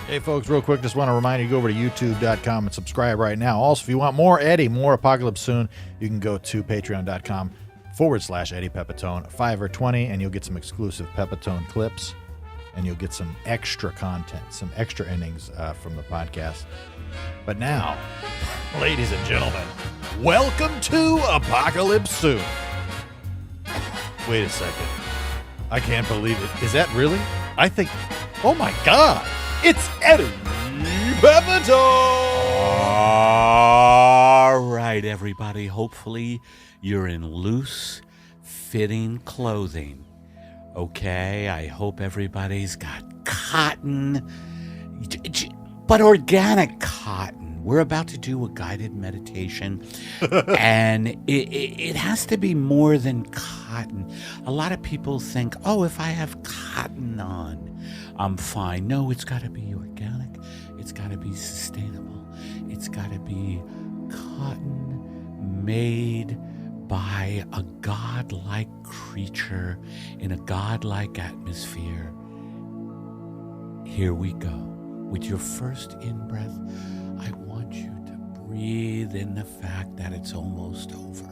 Hey, folks, real quick, just want to remind you to go over to youtube.com and subscribe right now. Also, if you want more Eddie, more Apocalypse Soon, you can go to patreon.com/Eddie Pepitone, $5 or $20, and you'll get some exclusive Pepitone clips, and you'll get some extra content, some extra innings from the podcast. But now, ladies and gentlemen, welcome to Apocalypse Soon. Wait a second. I can't believe it. Is that really? I think, oh my God. It's Eddie Pepitone! All right, everybody. Hopefully you're in loose, fitting clothing. Okay? I hope everybody's got cotton, but organic cotton. We're about to do a guided meditation, and it has to be more than cotton. A lot of people think, oh, if I have cotton on, I'm fine. No, it's got to be organic. It's got to be sustainable. It's got to be cotton made by a godlike creature in a godlike atmosphere. Here we go. With your first in-breath, I want you to breathe in the fact that it's almost over.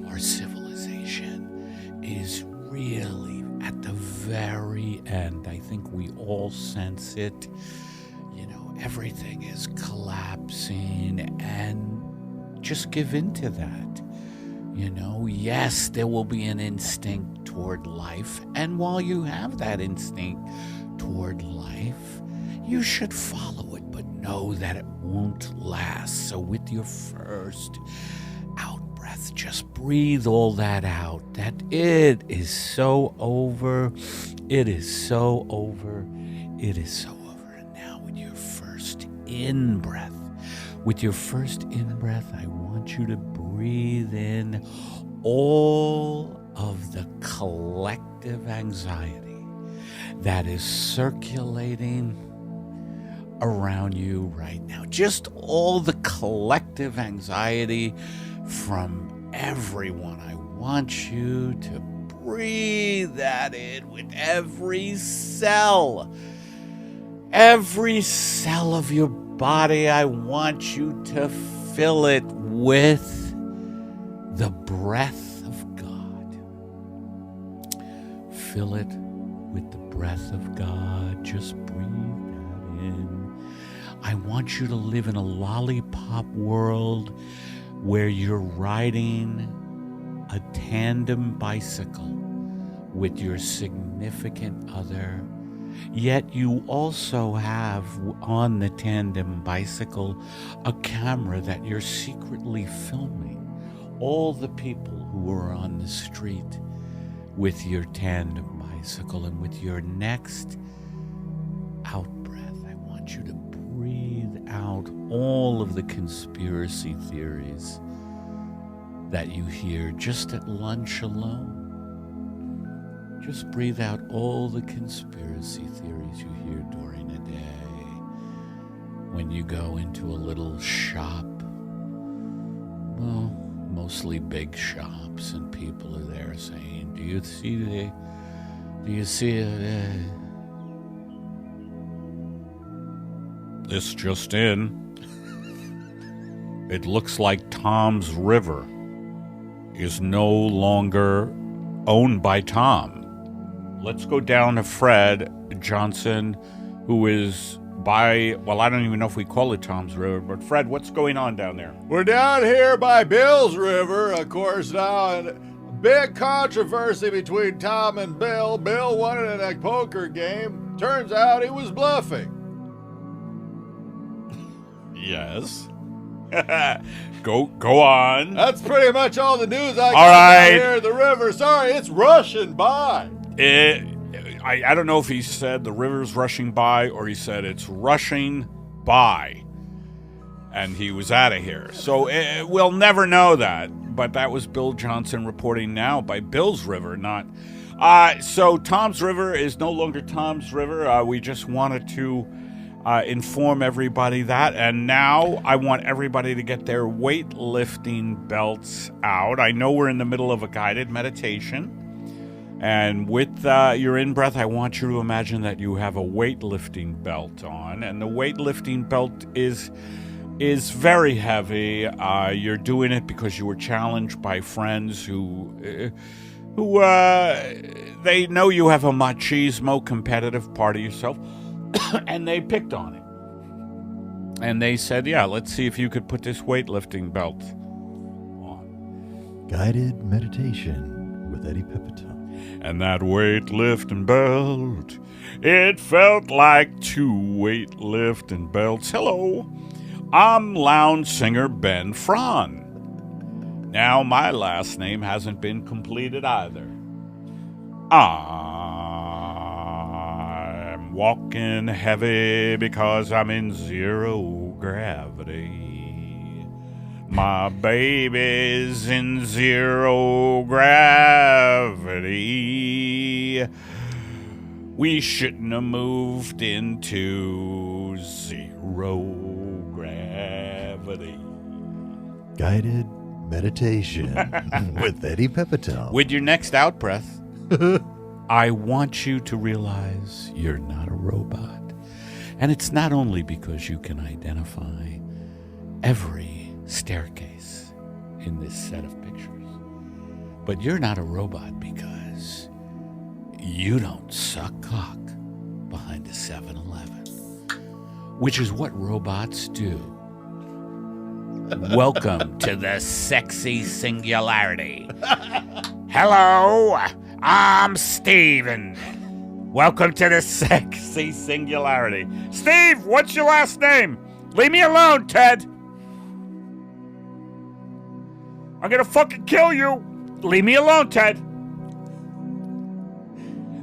Our civilization is really at the very end. I think we all sense it. You know, everything is collapsing, and just give in to that. You know, yes, there will be an instinct toward life, and while you have that instinct toward life, you should follow it, but know that it won't last. So with your first out-breath, just breathe all that out, that it is so over, it is so over, it is so over. And now with your first in-breath, I want you to breathe in all of the collective anxiety that is circulating around you right now. Just all the collective anxiety from everyone. I want you to breathe that in with every cell. Every cell of your body, I want you to fill it with the breath of God. Fill it with the breath of God. Just breathe that in. I want you to live in a lollipop world where you're riding a tandem bicycle with your significant other, yet you also have on the tandem bicycle a camera that you're secretly filming all the people who are on the street with your tandem bicycle. And with your next out breath, I want you to breathe out all of the conspiracy theories that you hear just at lunch alone. Just breathe out all the conspiracy theories you hear during a day. When you go into a little shop, well, mostly big shops, and people are there saying, do you see it? This just in. It looks like Tom's River is no longer owned by Tom. Let's go down to Fred Johnson, who is by, well, I don't even know if we call it Tom's River, but Fred, what's going on down there? We're down here by Bill's River, of course, now, and a big controversy between Tom and Bill. Bill won it in a poker game. Turns out he was bluffing. Yes. Go on. That's pretty much all the news I got right. down here at the river. Sorry, it's rushing by. I don't know if he said the river's rushing by or he said it's rushing by. And he was out of here. So we'll never know that. But that was Bill Johnson reporting now by Bill's River, not. So Tom's River is no longer Tom's River. We just wanted to inform everybody that. And now I want everybody to get their weightlifting belts out. I know we're in the middle of a guided meditation. And with your in-breath, I want you to imagine that you have a weightlifting belt on, and the weightlifting belt is very heavy. You're doing it because you were challenged by friends who they know you have a machismo competitive part of yourself, and they picked on it. And they said, yeah, let's see if you could put this weightlifting belt on. Guided meditation with Eddie Pepitone. And that weightlifting belt, it felt like two weightlifting belts. Hello, I'm lounge singer Ben Fran. Now, my last name hasn't been completed either. I'm walking heavy because I'm in zero gravity. My baby's in zero gravity. We shouldn't have moved into zero gravity. Guided meditation with Eddie Pepitone. With your next out breath, I want you to realize you're not a robot. And it's not only because you can identify every staircase in this set of pictures, but you're not a robot because you don't suck cock behind a 7-Eleven, which is what robots do. Welcome to the sexy singularity. Hello, I'm Steven. Welcome to the sexy singularity. Steve, what's your last name? Leave me alone, Ted. I'm gonna fucking kill you. Leave me alone, Ted.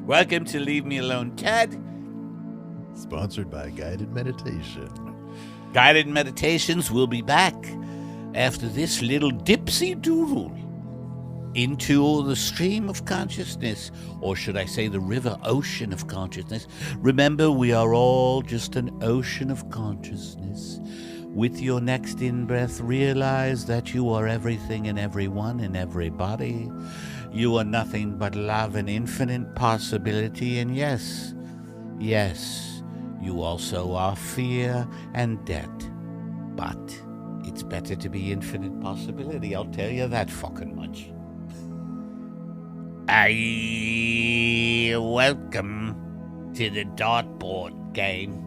Welcome to Leave Me Alone, Ted. Sponsored by Guided Meditation. Guided Meditations will be back after this little dipsy doodle into the stream of consciousness, or should I say the river ocean of consciousness. Remember, we are all just an ocean of consciousness. With your next in-breath, realize that you are everything and everyone and everybody. You are nothing but love and infinite possibility, and yes, you also are fear and debt. But it's better to be infinite possibility, I'll tell you that fucking much. Welcome to the dartboard game.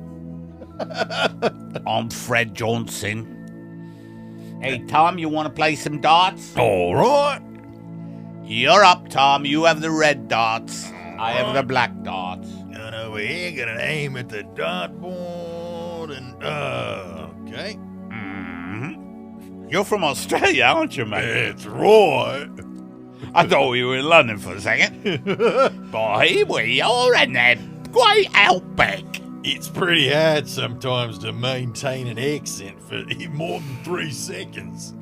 I'm Fred Johnson. Hey, Tom, you want to play some darts? All right. You're up, Tom. You have the red darts. I have the black darts. And over here, gonna aim at the dartboard and, okay. Mm-hmm. You're from Australia, aren't you, mate? It's right. I thought we were in London for a second. But here we are in the great outback. It's pretty hard sometimes to maintain an accent for more than 3 seconds.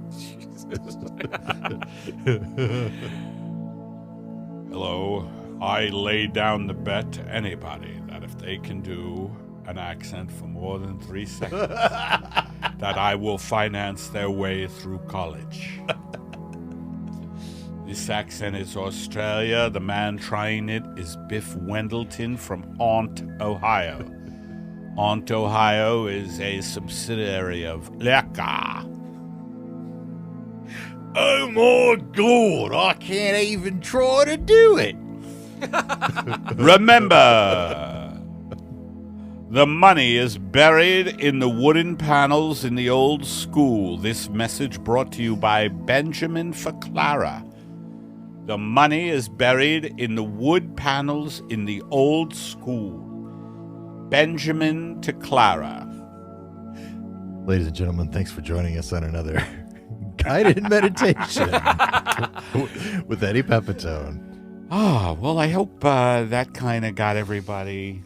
Hello. I lay down the bet to anybody that if they can do an accent for more than 3 seconds, that I will finance their way through college. This accent is Australia. The man trying it is Biff Wendleton from Aunt, Ohio. Aunt, Ohio is a subsidiary of Lecca. Oh my God, I can't even try to do it. Remember, the money is buried in the wooden panels in the old school. This message brought to you by Benjamin for Clara. The money is buried in the wood panels in the old school. Benjamin to Clara. Ladies and gentlemen, thanks for joining us on another guided meditation with Eddie Pepitone. Ah, well, I hope that kind of got everybody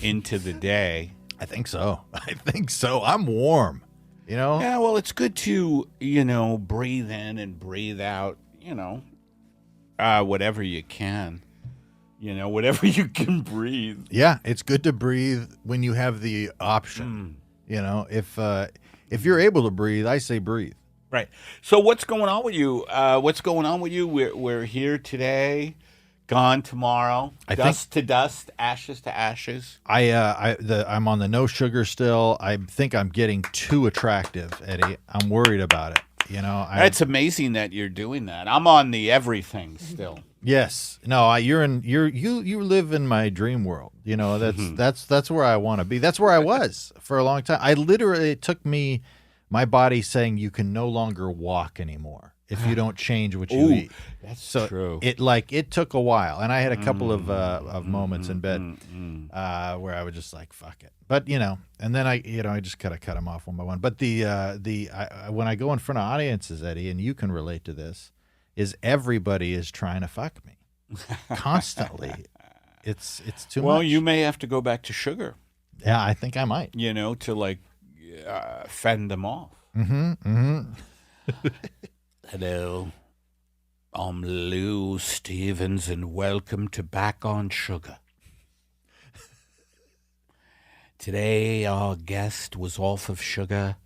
into the day. I think so. I'm warm, you know? Yeah, well, it's good to, breathe in and breathe out, whatever you can. Whatever you can breathe. Yeah, it's good to breathe when you have the option. If you're able to breathe, I say breathe. Right. So what's going on with you? We're here today. Gone tomorrow. I Dust to dust, ashes to ashes. I'm on the no sugar still. I think I'm getting too attractive, Eddie. I'm worried about it. It's amazing that you're doing that. I'm on the everything still. Yes. No, you live in my dream world. That's where I want to be. That's where I was for a long time. It took me, my body saying you can no longer walk anymore if you don't change what you eat. That's true. It took a while, and I had a couple of moments in bed where I was just like, fuck it. But and then I just kind of cut them off one by one. But when I go in front of audiences, Eddie, and you can relate to this, is everybody is trying to fuck me constantly. It's too much. Well, you may have to go back to sugar. Yeah, I think I might. To fend them off. Hello, I'm Lou Stevens, and welcome to Back on Sugar. Today, our guest was off of sugar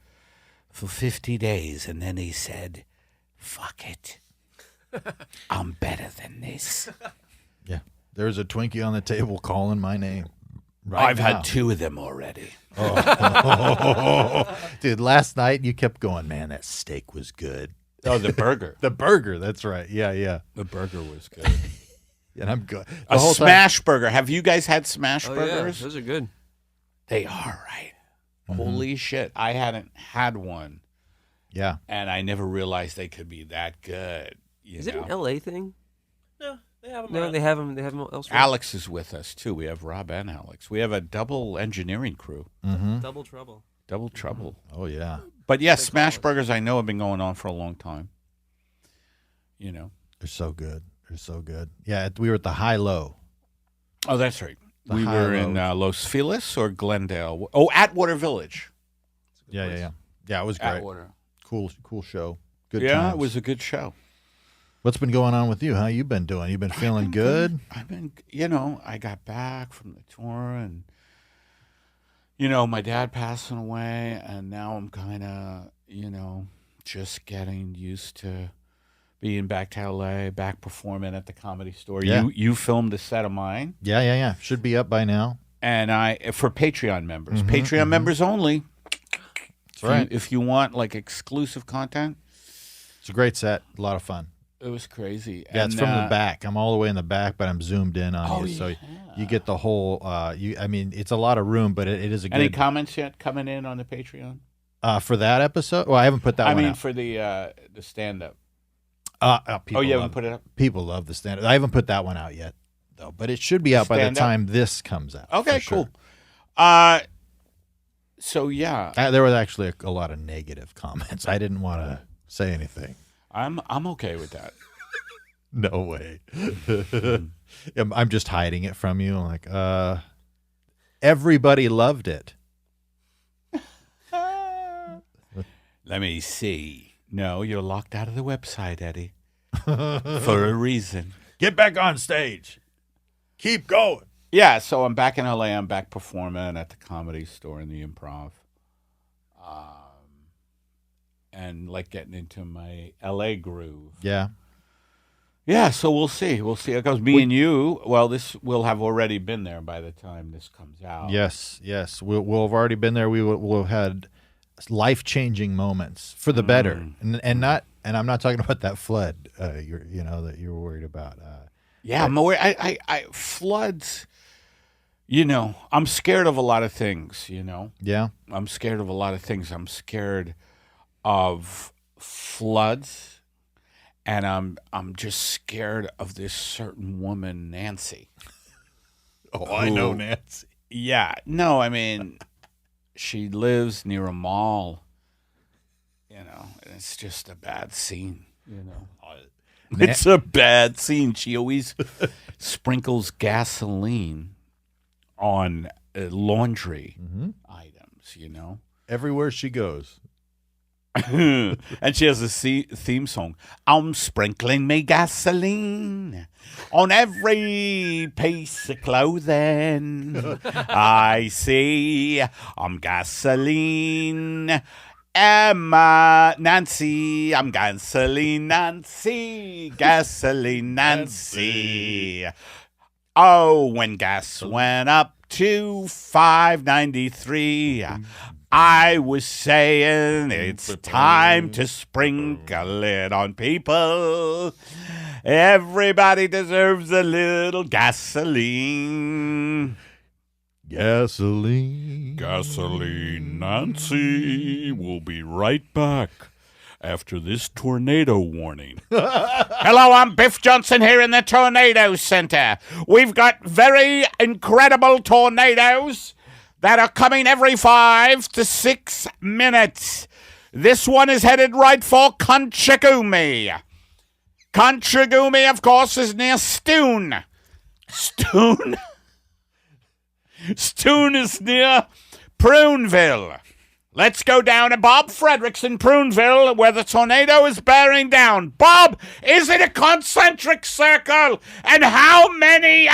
for 50 days, and then he said, fuck it. I'm better than this. Yeah. There's a Twinkie on the table calling my name. I've had 2 of them already. Dude, last night you kept going, man, that steak was good. Oh, the burger. The burger, that's right. Yeah. The burger was good. And I'm good. A smash burger. Have you guys had smash burgers? Yeah, those are good. They are, right? Holy shit. I hadn't had one. Yeah. And I never realized they could be that good. Is it an LA thing? No, they have them. No, they have them elsewhere. Alex is with us, too. We have Rob and Alex. We have a double engineering crew. Double trouble. Double trouble. Oh, yeah. But yes, smash burgers I know have been going on for a long time. They're so good. They're so good. Yeah, we were at the high-low. Oh, that's right. The we were in Los Feliz or Glendale. Oh, Atwater Village. Yeah. Yeah, it was great. Atwater. Cool show. Good Yeah, times. it was a good show. What's been going on with you? How you been doing? You been feeling good? I've been, I got back from the tour and, my dad passing away, and now I'm kind of, just getting used to being back to LA, back performing at the Comedy Store. Yeah. You filmed a set of mine. Yeah. Should be up by now. And for Patreon members. Patreon members only. That's right. If you want, exclusive content. It's a great set. A lot of fun. It was crazy. Yeah, and, it's from the back. I'm all the way in the back, but I'm zoomed in on you. So you get the whole, it's a lot of room, but it is a good. Any comments yet coming in on the Patreon? For that episode? Well, I haven't put that one out. For the stand-up. People you haven't put it up? People love the stand-up. I haven't put that one out yet, though. But it should be out by the time this comes out. Okay, cool. So, yeah. There was actually a lot of negative comments. I didn't want to say anything. I'm okay with that. No way. I'm just hiding it from you. I'm like, everybody loved it. Let me see. No, you're locked out of the website, Eddie. For a reason. Get back on stage. Keep going. Yeah, so I'm back in LA. I'm back performing at the Comedy Store in the Improv. And getting into my LA groove. Yeah. Yeah, so we'll see. We'll see. Because me and you, this will have already been there by the time this comes out. Yes. We'll have already been there. We'll have had life-changing moments for the better. And I'm not talking about that flood that you're worried about. I'm worried. I floods, I'm scared of a lot of things, Yeah. I'm scared of a lot of things. I'm scared of floods, and I'm just scared of this certain woman, Nancy. I know Nancy. Yeah. No, I mean, she lives near a mall, and it's just a bad scene, It's a bad scene. She always sprinkles gasoline on laundry items, Everywhere she goes. And she has a theme song. I'm sprinkling me gasoline on every piece of clothing I see. I'm gasoline am Nancy. I'm gasoline Nancy. Gasoline Nancy. Oh, when gas went up to $5.93, I was saying it's time to sprinkle it on people. Everybody deserves a little gasoline. Gasoline. Gasoline Nancy. We'll be right back after this tornado warning. Hello, I'm Biff Johnson here in the Tornado Center. We've got very incredible tornadoes that are coming every 5 to 6 minutes. This one is headed right for Conchagumi. Conchagumi, of course, is near Stoon. Stoon is near Pruneville. Let's go down to Bob Fredericks in Pruneville, where the tornado is bearing down. Bob, is it a concentric circle? And how many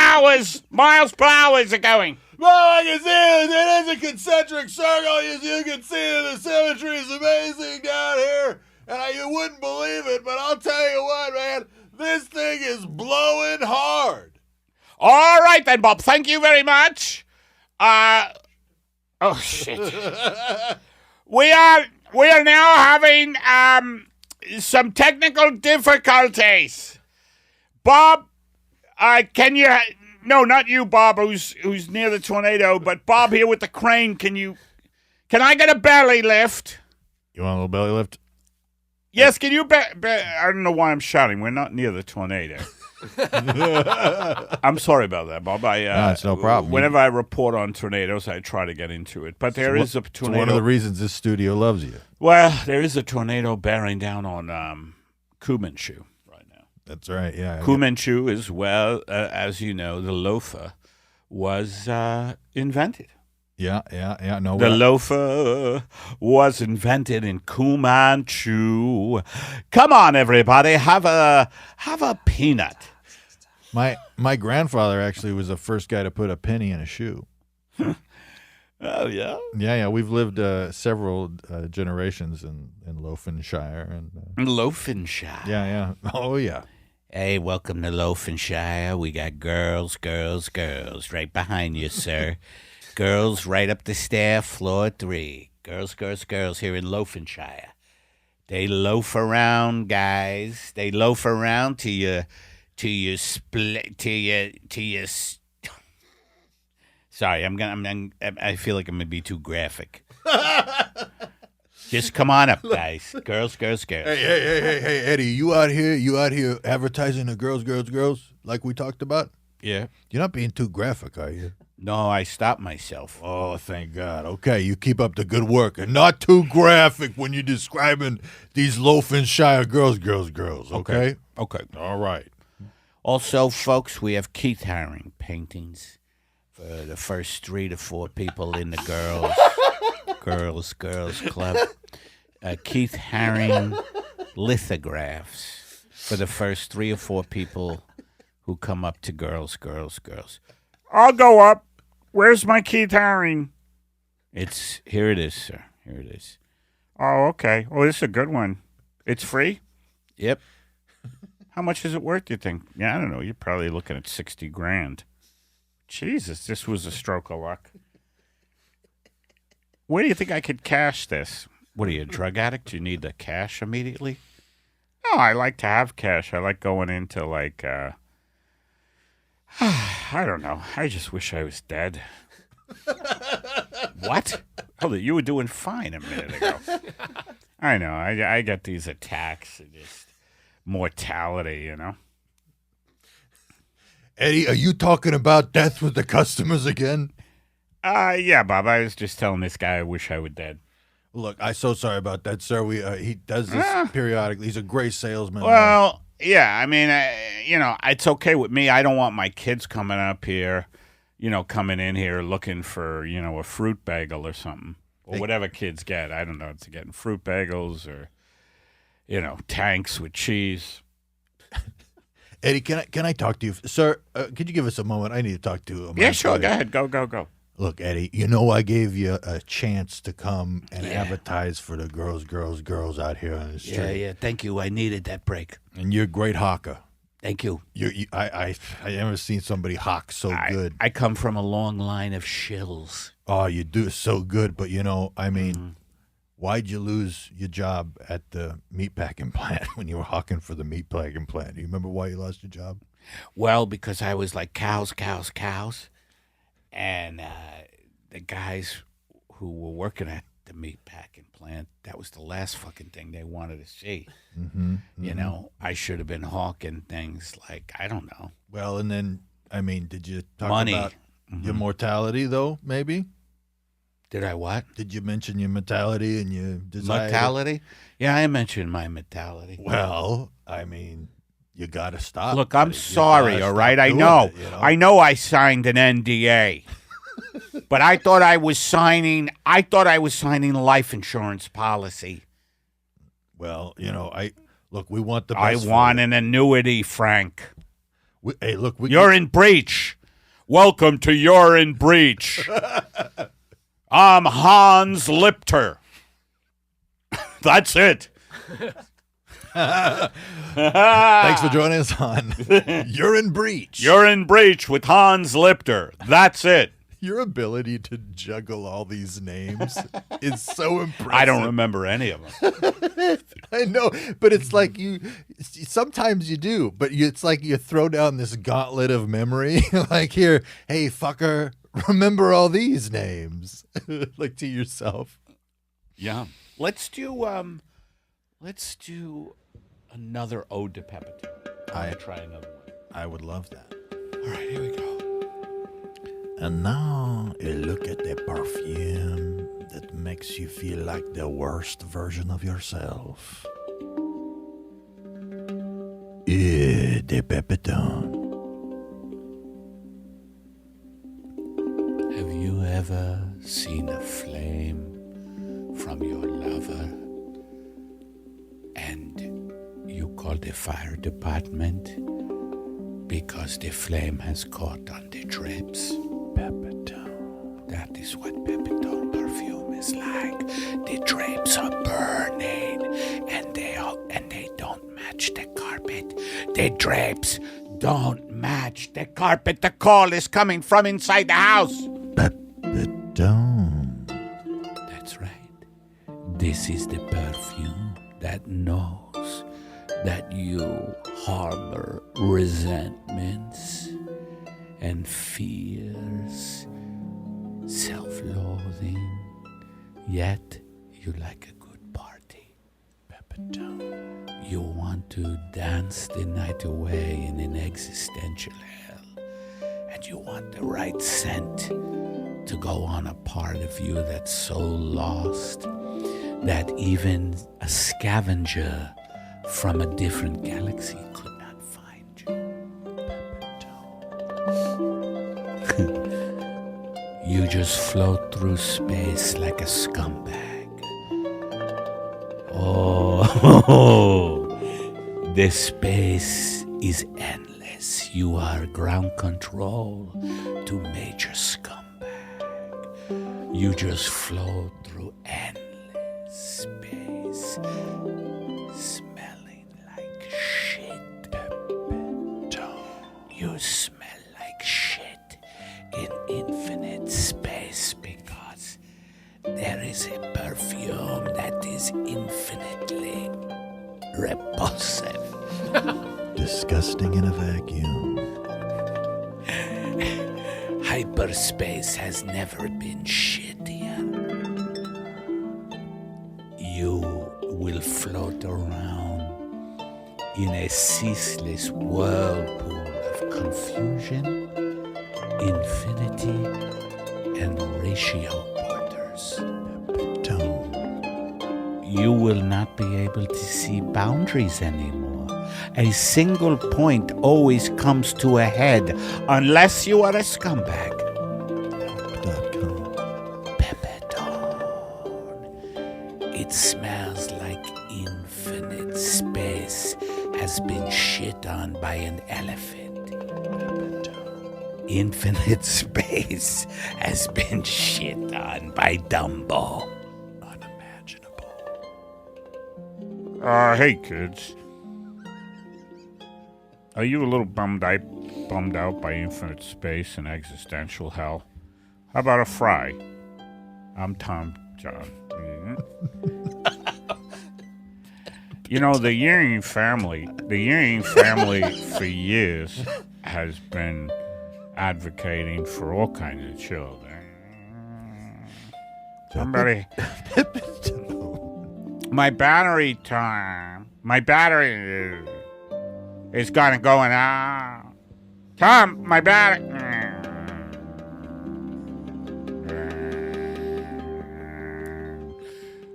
miles per hour is it going? Well, I can see it is a concentric circle. As you can see, the symmetry is amazing down here. And you wouldn't believe it, but I'll tell you what, man. This thing is blowing hard. All right then, Bob. Thank you very much. Oh, shit. We are now having some technical difficulties. Bob, can you? No, not you, Bob, who's near the tornado, but Bob here with the crane. Can I get a belly lift? You want a little belly lift? Yes, can you? I don't know why I'm shouting. We're not near the tornado. I'm sorry about that, Bob. No, it's no problem. Whenever I report on tornadoes, I try to get into it. But there is a tornado. It's one of the reasons this studio loves you. Well, there is a tornado bearing down on Kumanshu right now. That's right, yeah. Kumanshu is, well, as you know, the loafer was invented. Yeah. No, the loafer was invented in Kumanshu. Come on, everybody, have a peanut. My grandfather actually was the first guy to put a penny in a shoe. Oh, yeah? Yeah. We've lived several generations in Lothianshire. Lothianshire? Yeah. Oh, yeah. Hey, welcome to Lothianshire. We got girls right behind you, sir. Girls right up the stair, floor 3. Girls here in Lothianshire. They loaf around, guys. They loaf around till you split, till you. Sorry, I feel like I'm gonna be too graphic. Just come on up, guys. Girls. Hey, Eddie, you out here advertising the girls, like we talked about? Yeah. You're not being too graphic, are you? No, I stopped myself. Oh, thank God. Okay, you keep up the good work and not too graphic when you're describing these Lothianshire girls, okay? Okay. All right. Also, folks, we have Keith Haring paintings for the first 3 to 4 people in the girls club. Keith Haring lithographs for the first 3 or 4 people who come up to girls. I'll go up. Where's my Keith Haring? Here it is, sir. Here it is. Oh, okay. Oh, this is a good one. It's free? Yep. How much is it worth, you think? Yeah, I don't know. You're probably looking at $60,000. Jesus, this was a stroke of luck. Where do you think I could cash this? What are you, a drug addict? Do you need the cash immediately? No, I like to have cash. I like going into I don't know. I just wish I was dead. What? Hold it. You were doing fine a minute ago. I know. I get these attacks and just mortality, you know. Eddie, are you talking about death with the customers again? Yeah, Bob. I was just telling this guy I wish I were dead. Look, I'm so sorry about that, sir. He does this periodically. He's a great salesman. Well, yeah, I mean, it's okay with me. I don't want my kids coming up here, coming in here looking for, a fruit bagel or something. Or whatever kids get. I don't know if they're getting fruit bagels or, tanks with cheese. Eddie, can I talk to you? Sir, could you give us a moment? I need to talk to him. Yeah, sure. Go ahead. Go. Look, Eddie, you know I gave you a chance to come and Yeah. advertise for the girls out here on the street. Yeah. Thank you. I needed that break. And you're a great hawker. Thank you. I never seen somebody hawk so good. I come from a long line of shills. Oh, you do so good, but I mean, why'd you lose your job at the meatpacking plant when you were hawking for the meatpacking plant? Do you remember why you lost your job? Well, because I was like cows. And the guys who were working at the meatpacking plant, that was the last fucking thing they wanted to see. You know, I should have been hawking things like, I don't know. Well, and then, I mean, did you talk Money. about your mortality, though, maybe? Did I what? Did you mention your mortality and your desire? Mortality? Yeah, I mentioned my mortality. Well, I mean, you got to stop. Look, I'm buddy. You sorry, gotta all stop right? I doing know. it, you know? I know I signed an NDA. But I thought I was signing life insurance policy. Well, we want the I best. want an annuity, Frank. Hey, look, You're in breach. Welcome to You're in Breach. I'm Hans Lipter. That's it. Thanks for joining us on You're in Breach. You're in Breach with Hans Lipter. That's it. Your ability to juggle all these names is so impressive. I don't remember any of them. I know, but it's like sometimes you do, but it's like you throw down this gauntlet of memory. Like, here, hey, fucker, remember all these names. Like to yourself. Yeah. Let's do another ode to Pepitone. I try another one. I would love that. All right, here we go. And now a look at the perfume that makes you feel like the worst version of yourself. The Pepitone. Have you ever seen a flame from your lover and you call the fire department because the flame has caught on the drips? Pepitone. That is what Pepitone perfume is like. The drapes are burning and they don't match the carpet. The drapes don't match the carpet. The call is coming from inside the house. Pepitone. That's right. This is the perfume that knows that you harbor resentments and fears, self-loathing, yet you like a good party. Pepitone. You want to dance the night away in an existential hell, and you want the right scent to go on a part of you that's so lost that even a scavenger from a different galaxy could not find you. You just float through space like a scumbag. Oh, the space is endless. You are ground control to Major Scumbag. You just float through endless space, smelling like shit. You smell like shit in infinite space because there is a perfume that is infinitely repulsive. Disgusting in a vacuum. Hyperspace has never been shittier. You will float around in a ceaseless whirlpool of confusion, infinity, and ratio quarters. Pepitone. You will not be able to see boundaries anymore. A single point always comes to a head unless you are a scumbag. Pepitone. It smells like infinite space has been shit on by an elephant. infinite space has been shit on by Dumbo. Unimaginable. Hey kids. Are you a little bummed out by infinite space and existential hell? How about a fry? I'm Tom John. You know, the Ying family for years has been advocating for all kinds of children. Somebody, my battery is gonna go out. Tom, my battery.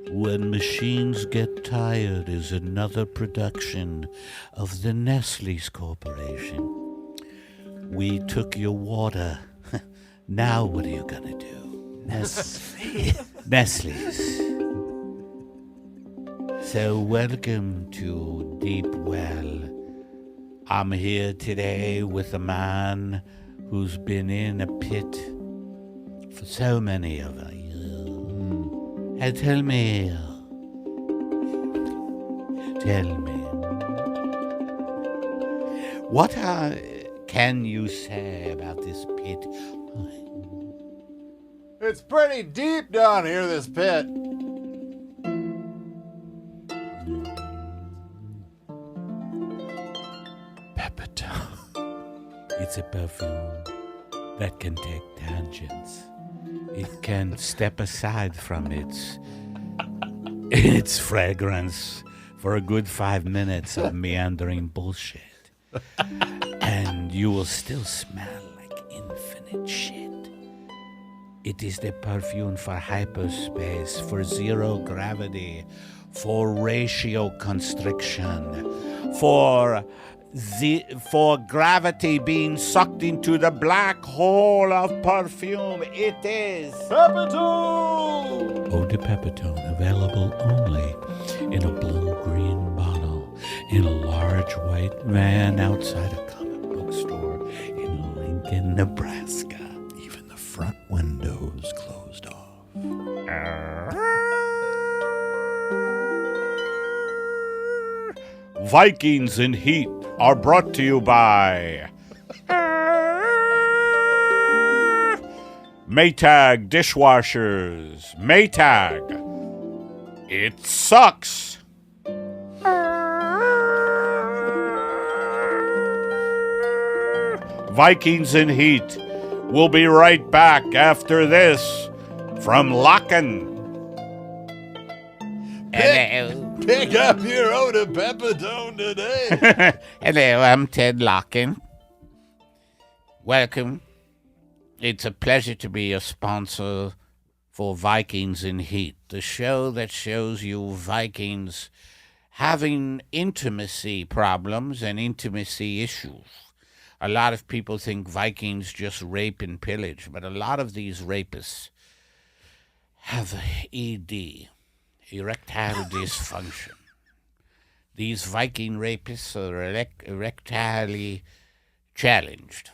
When Machines Get Tired is another production of the Nestle's Corporation. We took your water. Now what are you gonna do? Nestle's. So welcome to Deep Well. I'm here today with a man who's been in a pit for so many of us. And tell me, what can you say about this pit? It's pretty deep down here, this pit. Pepitone. It's a perfume that can take tangents. It can step aside from its fragrance for a good 5 minutes of meandering bullshit. And you will still smell like infinite shit. It is the perfume for hyperspace, for zero gravity, for ratio constriction, for gravity being sucked into the black hole of perfume. It is Pepitone! Eau de Pepitone, available only in a blue-green bottle in a large white van outside a comic book store in Lincoln, Nebraska. Even the front windows closed off. Vikings in Heat are brought to you by Maytag dishwashers. Maytag. It sucks. Vikings in Heat. We'll be right back after this from Locken. Pick up your Eau de Pepitone today. Hello, I'm Ted Locken. Welcome. It's a pleasure to be a sponsor for Vikings in Heat, the show that shows you Vikings having intimacy problems and intimacy issues. A lot of people think Vikings just rape and pillage, but a lot of these rapists have ED, erectile dysfunction. These Viking rapists are erectile challenged.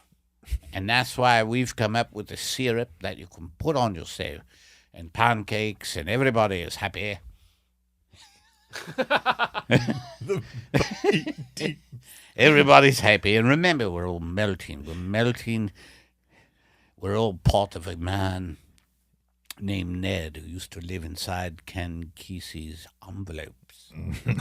And that's why we've come up with a syrup that you can put on yourself and pancakes, and everybody is happy. Everybody's happy. And remember, we're all melting. We're melting. We're all part of a man named Ned who used to live inside Ken Kesey's envelopes.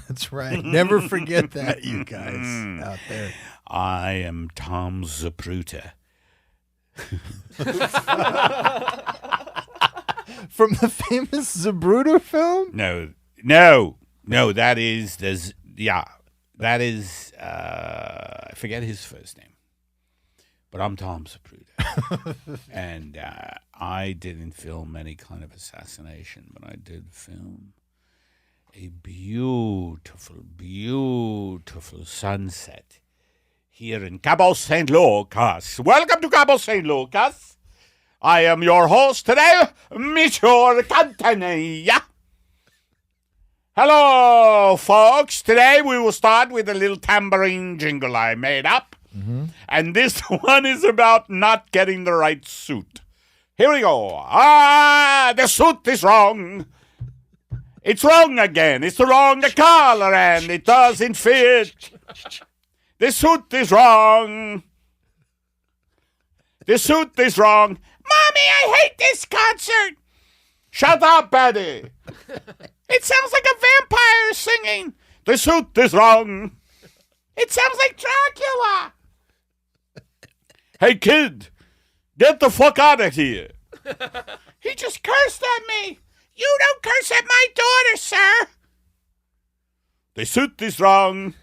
That's right. Never forget that, you guys out there. I am Tom Zapruta. From the famous Zabruder film? No, that is, I forget his first name, but I'm Tom Zapruta. And I didn't film any kind of assassination, but I did film a beautiful, beautiful sunset here in Cabo St. Lucas. Welcome to Cabo St. Lucas. I am your host today, Michel Cantanilla. Hello, folks. Today we will start with a little tambourine jingle I made up. And this one is about not getting the right suit. Here we go. The suit is wrong. It's wrong again. It's the wrong color and it doesn't fit. The suit is wrong. The suit is wrong. Mommy, I hate this concert. Shut up, Betty. It sounds like a vampire singing. The suit is wrong. It sounds like Dracula. Hey, kid, get the fuck out of here. He just cursed at me. You don't curse at my daughter, sir. The suit is wrong.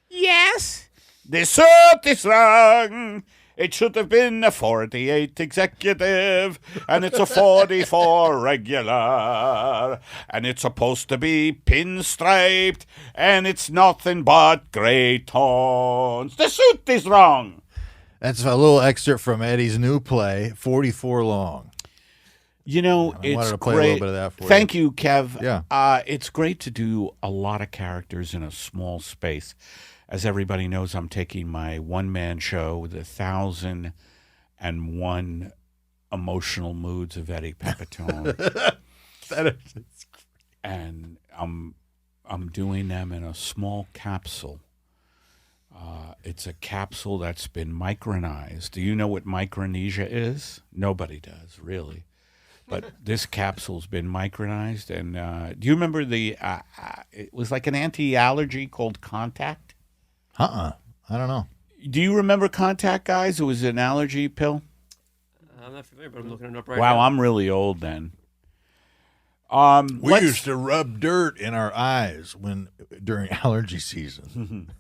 Yes, the suit is wrong. It should have been a 48 executive, and it's a 44 regular. And it's supposed to be pinstriped, and it's nothing but gray tones. The suit is wrong. That's a little excerpt from Eddie's new play, 44 Long. You know, I wanted it's to play great. a little bit of that for you. Thank you, Kev. Yeah. It's great to do a lot of characters in a small space. As everybody knows, I'm taking my one-man show, The 1,001 Emotional Moods of Eddie Pepitone. And I'm doing them in a small capsule. It's a capsule that's been micronized. Do you know what Micronesia is? Nobody does, really. But this capsule's been micronized. And do you remember it was like an anti-allergy called Contact? I don't know. Do you remember Contact, guys? It was an allergy pill. I'm not familiar, but I'm looking it up right Wow, now. I'm really old then. We used to rub dirt in our eyes during allergy season.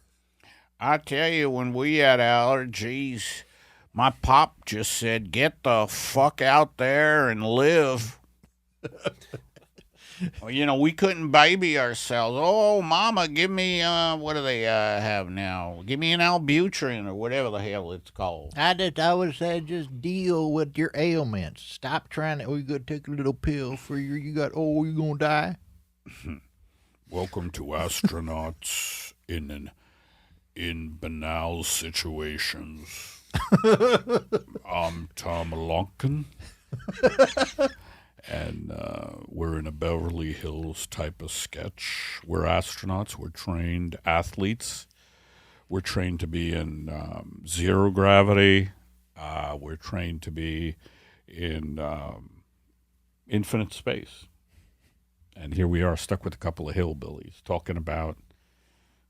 I tell you, when we had allergies, my pop just said, get the fuck out there and live. Well, you know, we couldn't baby ourselves. Oh, Mama, give me, what do they have now? Give me an Albuterol or whatever the hell it's called. I would say just deal with your ailments. Stop trying to, you got to take a little pill for you going to die. Welcome to Astronauts in banal situations. I'm Tom Lonkin. And we're in a Beverly Hills type of sketch. We're astronauts. We're trained athletes. We're trained to be in zero gravity. We're trained to be in infinite space. And here we are stuck with a couple of hillbillies talking about,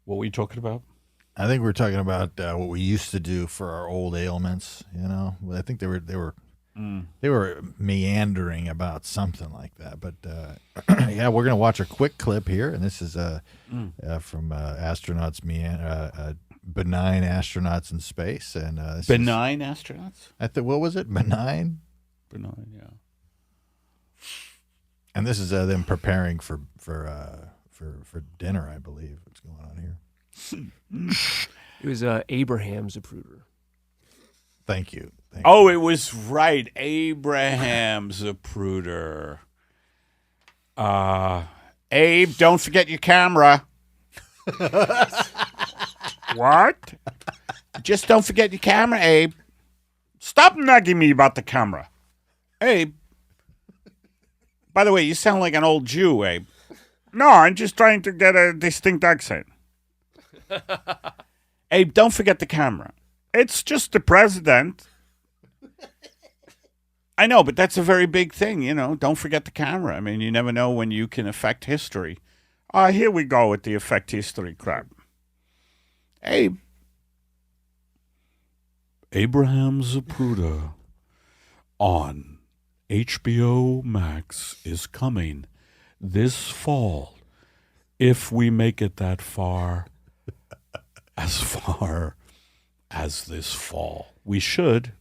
what were you talking about? I think we're talking about what we used to do for our old ailments. You know, I think they were meandering about something like that. But yeah, we're gonna watch a quick clip here, and this is from astronauts, benign astronauts in space, and Benign astronauts? What was it? Benign. Benign, yeah. And this is them preparing for dinner, I believe. What's going on here? It was Abraham Zapruder. Thank you. Oh, it was right. Abraham Zapruder. Abe, don't forget your camera. What? Just don't forget your camera, Abe. Stop nagging me about the camera. Abe. By the way, you sound like an old Jew, Abe. No, I'm just trying to get a distinct accent. Abe, don't forget the camera. It's just the president. I know, but that's a very big thing, you know. Don't forget the camera. I mean, you never know when you can affect history. Here we go with the affect history crap. Abe. Abraham Zapruder on HBO Max is coming this fall. If we make it that far as this fall. We should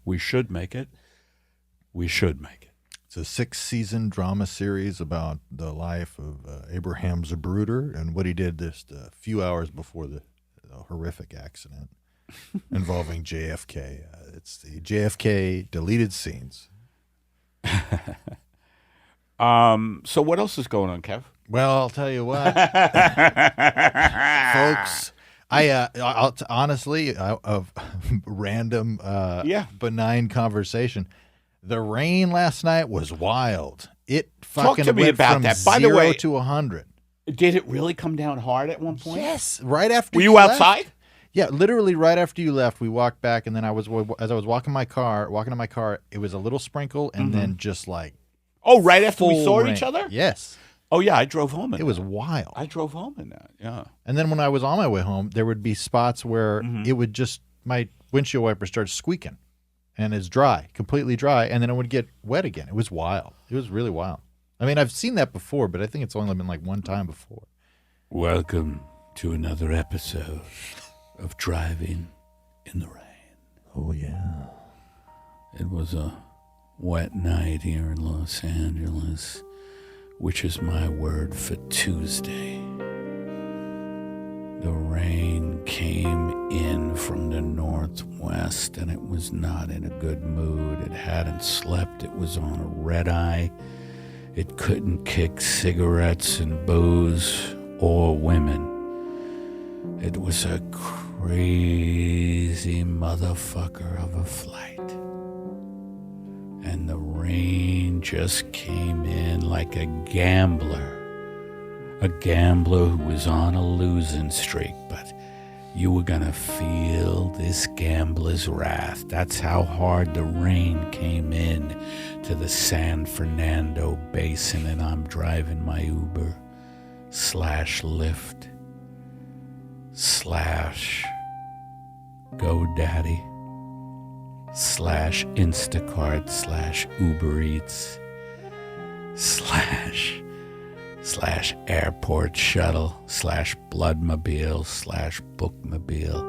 make it. We should make it. It's a 6-season drama series about the life of Abraham Zapruder and what he did just a few hours before the horrific accident involving JFK. It's the JFK deleted scenes. So what else is going on, Kev? Well, I'll tell you what, folks. Honestly, of random, benign conversation. The rain last night was wild. It fucking to me went about from that. By the 0 way- to 100. Did it really come down hard at one point? Yes, right after. Were you left. outside? Yeah, literally right after you left, we walked back, and then as I was walking to my car, it was a little sprinkle, and then just like Oh, right after we full saw rain. each other? Yes, Oh, yeah, I drove home in it was that. wild. I drove home in that, yeah. And then when I was on my way home, there would be spots where it would just my windshield wiper started squeaking, and it's dry, completely dry, and then it would get wet again. It was wild. It was really wild. I mean, I've seen that before, but I think it's only been like one time before. Welcome to another episode of Driving in the Rain. Oh yeah. It was a wet night here in Los Angeles, which is my word for Tuesday. The rain came in from the northwest, and it was not in a good mood. It hadn't slept. It was on a red eye. It couldn't kick cigarettes and booze or women. It was a crazy motherfucker of a flight. And the rain just came in like a gambler who was on a losing streak, but you were gonna feel this gambler's wrath. That's how hard the rain came in to the San Fernando Basin, and I'm driving my Uber / Lyft / GoDaddy / Instacart / Uber Eats / airport shuttle / bloodmobile / bookmobile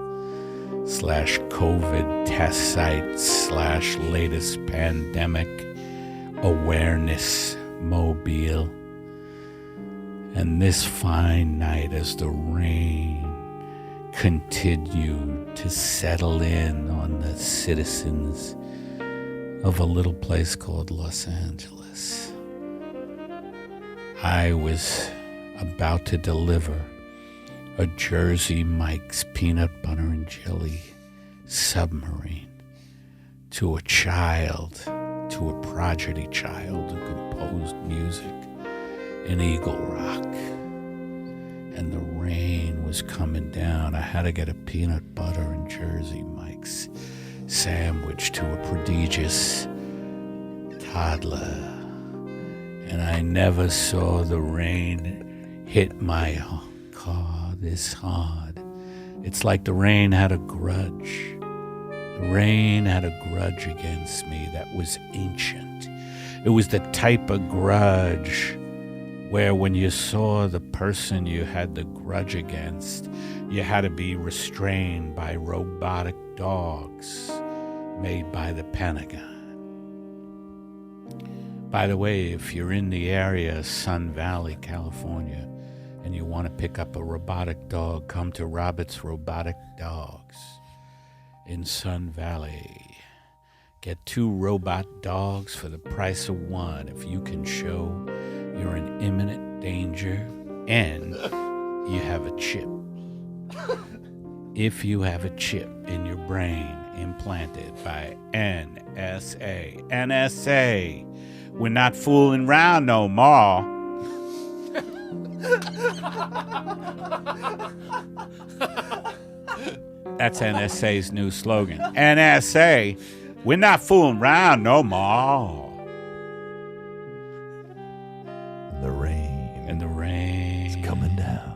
/ COVID test site / latest pandemic awareness mobile. And this fine night, as the rain continued to settle in on the citizens of a little place called Los Angeles, I was about to deliver a Jersey Mike's peanut butter and jelly submarine to a prodigy child who composed music in Eagle Rock. And the rain was coming down. I had to get a peanut butter and Jersey Mike's sandwich to a prodigious toddler. And I never saw the rain hit my car this hard. It's like the rain had a grudge. The rain had a grudge against me that was ancient. It was the type of grudge where when you saw the person you had the grudge against, you had to be restrained by robotic dogs made by the Pentagon. By the way, if you're in the area, Sun Valley, California, and you want to pick up a robotic dog, come to Robert's Robotic Dogs in Sun Valley. Get 2 robot dogs for the price of 1 if you can show you're in imminent danger and you have a chip. If you have a chip in your brain implanted by NSA. NSA, we're not fooling around no more. That's NSA's new slogan. NSA, we're not fooling around no more. And the rain It's coming down.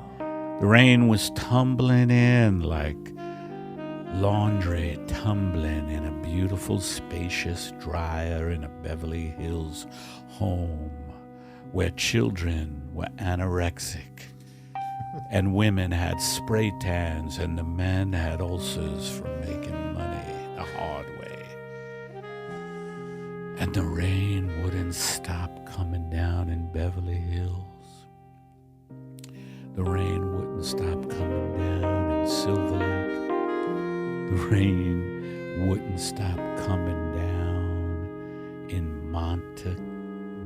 The rain was tumbling in like laundry tumbling in a beautiful, spacious dryer in a Beverly Hills home where children were anorexic and women had spray tans and the men had ulcers from making money the hard way. And the rain wouldn't stop coming down in Beverly Hills. The rain wouldn't stop coming down in Silver Lake. The rain wouldn't stop coming down in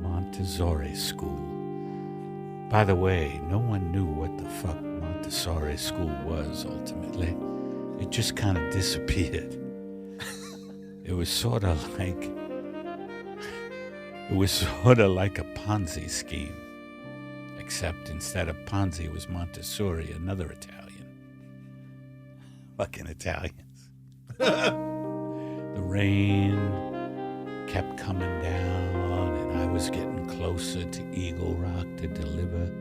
Montessori school. By the way, no one knew what the fuck Montessori school was ultimately. It just kind of disappeared. It was sort of like a Ponzi scheme. Except instead of Ponzi, it was Montessori, another Italian. Fucking Italians. The rain kept coming down, and I was getting closer to Eagle Rock to deliver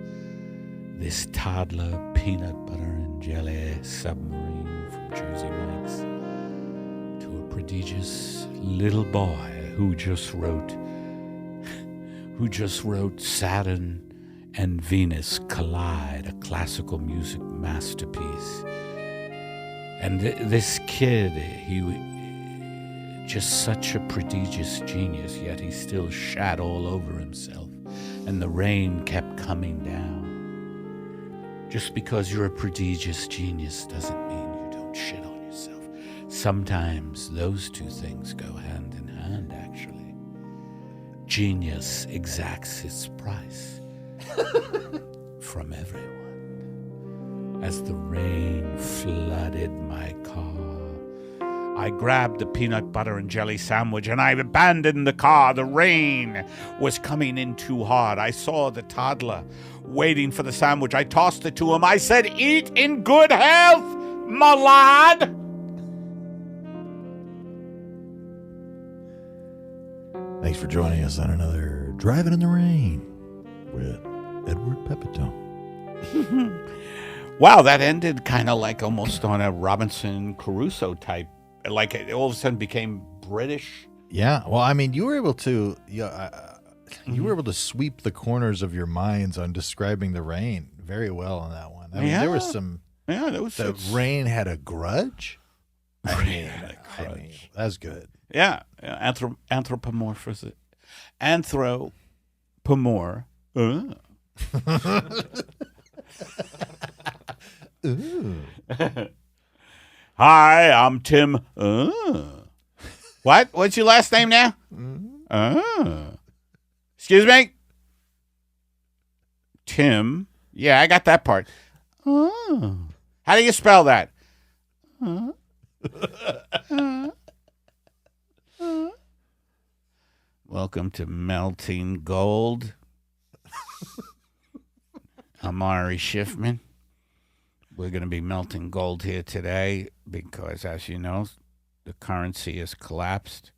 this toddler peanut butter and jelly submarine from Jersey Mike's to a prodigious little boy who just wrote Saturn and Venus Collide, a classical music masterpiece. And this kid, he just such a prodigious genius, yet he still shat all over himself, and the rain kept coming down. Just because you're a prodigious genius doesn't mean you don't shit on yourself. Sometimes those two things go hand in hand, actually. Genius exacts its price from everyone. As the rain flooded my car, I grabbed the peanut butter and jelly sandwich and I abandoned the car. The rain was coming in too hard. I saw the toddler waiting for the sandwich. I tossed it to him. I said, "Eat in good health, my lad." Thanks for joining us on another Driving in the Rain with Edward Pepitone. Wow, that ended kind of like almost on a Robinson Crusoe type. Like it all of a sudden became British. Yeah, well, I mean, you were able to sweep the corners of your minds on describing the rain very well on that one. I mean, there was some. Yeah, there was. The rain had a grudge. Rain had a grudge. I mean, that's good. Yeah, anthropomorphism. Anthropomorph. Ooh. Hi, I'm Tim. What? What's your last name now? Excuse me? Tim. Yeah, I got that part. How do you spell that? Welcome to Melting Gold. I'm Ari Schiffman. We're going to be melting gold here today because, as you know, the currency has collapsed.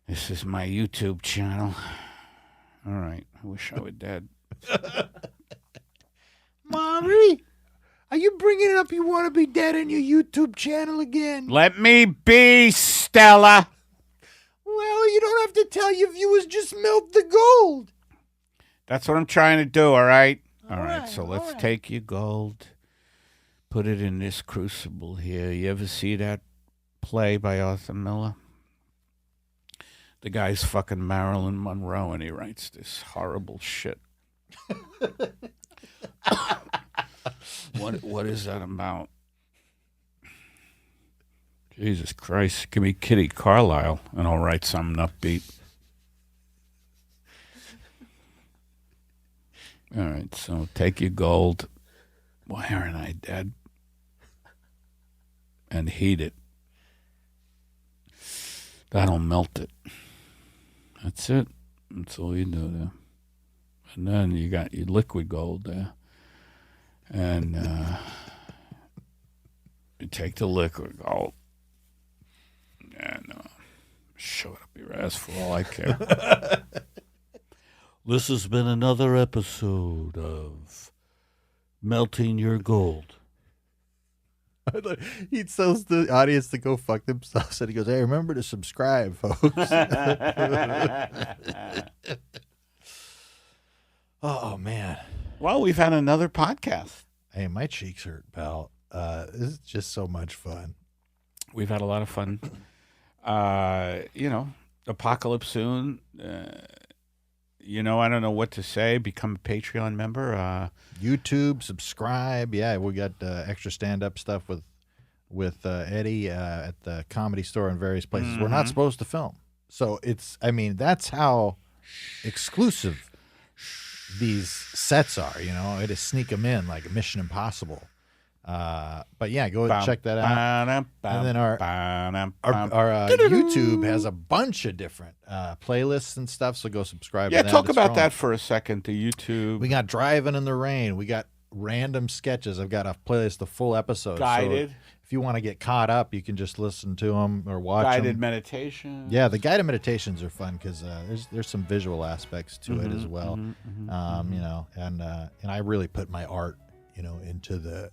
This is my YouTube channel. All right. I wish I were dead. Mommy, are you bringing it up? You want to be dead on your YouTube channel again? Let me be, Stella. Well, you don't have to tell your viewers, just melt the gold. That's what I'm trying to do, all right? All right, so let's take your gold, put it in this crucible here. You ever see that play by Arthur Miller? The guy's fucking Marilyn Monroe, and he writes this horrible shit. What is that about? Jesus Christ, give me Kitty Carlisle, and I'll write something upbeat. All right, so take your gold. Why aren't I dead? And heat it. That'll melt it. That's it. That's all you do there. And then you got your liquid gold there. And you take the liquid gold and shove it up your ass for all I care. This has been another episode of Melting Your Gold. He tells the audience to go fuck themselves, and he goes, "Hey, remember to subscribe, folks." Oh, man. Well, we've had another podcast. Hey, my cheeks hurt, pal. This is just so much fun. We've had a lot of fun. Apocalypse soon. I don't know what to say. Become a Patreon member. YouTube, subscribe. Yeah, we got extra stand-up stuff with Eddie at the Comedy Store and various places. We're not supposed to film. So that's how exclusive these sets are. You know, I just sneak them in like Mission Impossible. But yeah, go check that out. And then our YouTube has a bunch of different playlists and stuff. So go subscribe. Yeah, to that. talk It's about growing. that for a second. The YouTube We got Driving in the Rain. We got random sketches. I've got a playlist of full episodes. guided, So if you want to get caught up, you can just listen to them or watch guided them. meditation. Yeah, the guided meditations are fun because there's some visual aspects to it as well. You know, and I really put my art, you know, into the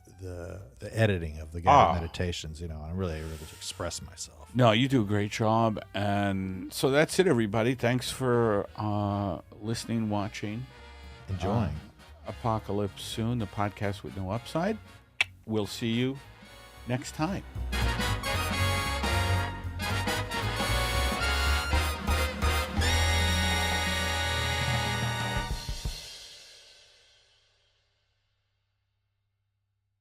editing of the guided meditations. You know, and I'm really able to express myself. No, you do a great job. And so that's it, everybody. Thanks for listening, watching. Enjoying. Apocalypse Soon, the podcast with no upside. We'll see you next time.